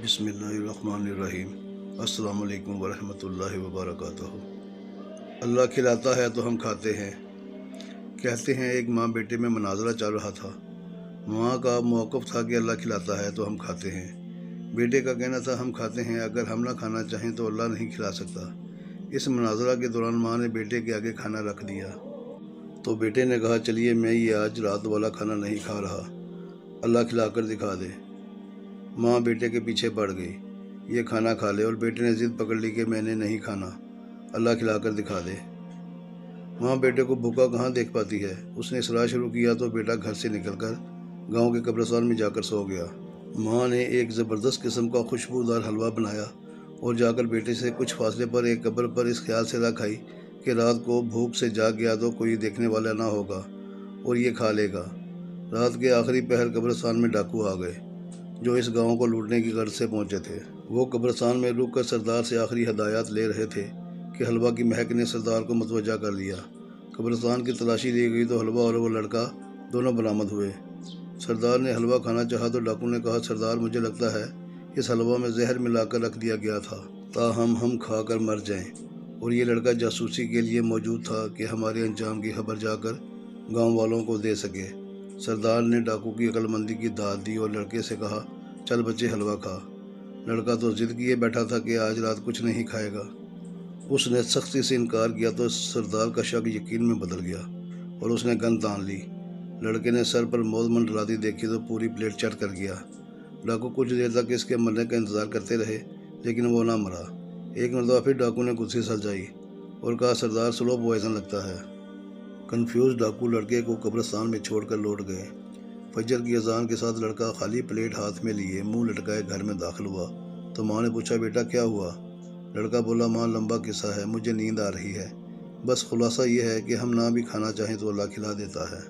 بسم اللہ الرحمن الرحیم۔ السلام علیکم ورحمۃ اللہ وبرکاتہ۔ اللہ کھلاتا ہے تو ہم کھاتے ہیں۔ کہتے ہیں ایک ماں بیٹے میں مناظرہ چل رہا تھا۔ ماں کا موقف تھا کہ اللہ کھلاتا ہے تو ہم کھاتے ہیں۔ بیٹے کا کہنا تھا ہم کھاتے ہیں، اگر ہم نہ کھانا چاہیں تو اللہ نہیں کھلا سکتا۔ اس مناظرہ کے دوران ماں نے بیٹے کے آگے کھانا رکھ دیا تو بیٹے نے کہا چلیے میں یہ آج رات والا کھانا نہیں کھا رہا، اللہ کھلا کر دکھا دے۔ ماں بیٹے کے پیچھے پڑ گئی، یہ کھانا کھا لے، اور بیٹے نے ضد پکڑ لی کہ میں نے نہیں کھانا، اللہ کھلا کر دکھا دے۔ ماں بیٹے کو بھوکا کہاں دیکھ پاتی ہے، اس نے اصرار شروع کیا تو بیٹا گھر سے نکل کر گاؤں کے قبرستان میں جا کر سو گیا۔ ماں نے ایک زبردست قسم کا خوشبودار حلوہ بنایا اور جا کر بیٹے سے کچھ فاصلے پر ایک قبر پر اس خیال سے رکھ آئی کہ رات کو بھوک سے جاگ گیا تو کوئی دیکھنے والا نہ ہوگا اور یہ کھا لے گا۔ رات کے آخری پہر قبرستان میں ڈاکو آ گئے جو اس گاؤں کو لوٹنے کی غرض سے پہنچے تھے۔ وہ قبرستان میں رک کر سردار سے آخری ہدایات لے رہے تھے کہ حلوہ کی مہک نے سردار کو متوجہ کر لیا۔ قبرستان کی تلاشی لی گئی تو حلوہ اور وہ لڑکا دونوں برآمد ہوئے۔ سردار نے حلوہ کھانا چاہا تو ڈاکو نے کہا سردار مجھے لگتا ہے اس حلوہ میں زہر ملا کر رکھ دیا گیا تھا تاہم ہم کھا کر مر جائیں، اور یہ لڑکا جاسوسی کے لیے موجود تھا کہ ہمارے انجام کی خبر جا کر گاؤں والوں کو دے سکے۔ سردار نے ڈاکو کی عقل مندی کی داد دی اور لڑکے سے کہا چل بچے حلوہ کھا۔ لڑکا تو ضد کیے بیٹھا تھا کہ آج رات کچھ نہیں کھائے گا۔ اس نے سختی سے انکار کیا تو سردار کا شک یقین میں بدل گیا اور اس نے گن تان لی۔ لڑکے نے سر پر موت منڈلاتی دیکھی تو پوری پلیٹ چٹ کر گیا۔ ڈاکو کچھ دیر تک اس کے مرنے کا انتظار کرتے رہے لیکن وہ نہ مرا۔ ایک مرتبہ پھر ڈاکو نے کرسی سجائی اور کہا سردار سلو پوائزن لگتا ہے۔ کنفیوز ڈاکو لڑکے کو قبرستان میں چھوڑ کر لوٹ گئے۔ فجر کی اذان کے ساتھ لڑکا خالی پلیٹ ہاتھ میں لیے منہ لٹکائے گھر میں داخل ہوا تو ماں نے پوچھا بیٹا کیا ہوا؟ لڑکا بولا ماں لمبا قصہ ہے، مجھے نیند آ رہی ہے، بس خلاصہ یہ ہے کہ ہم نہ بھی کھانا چاہیں تو اللہ کھلا دیتا ہے۔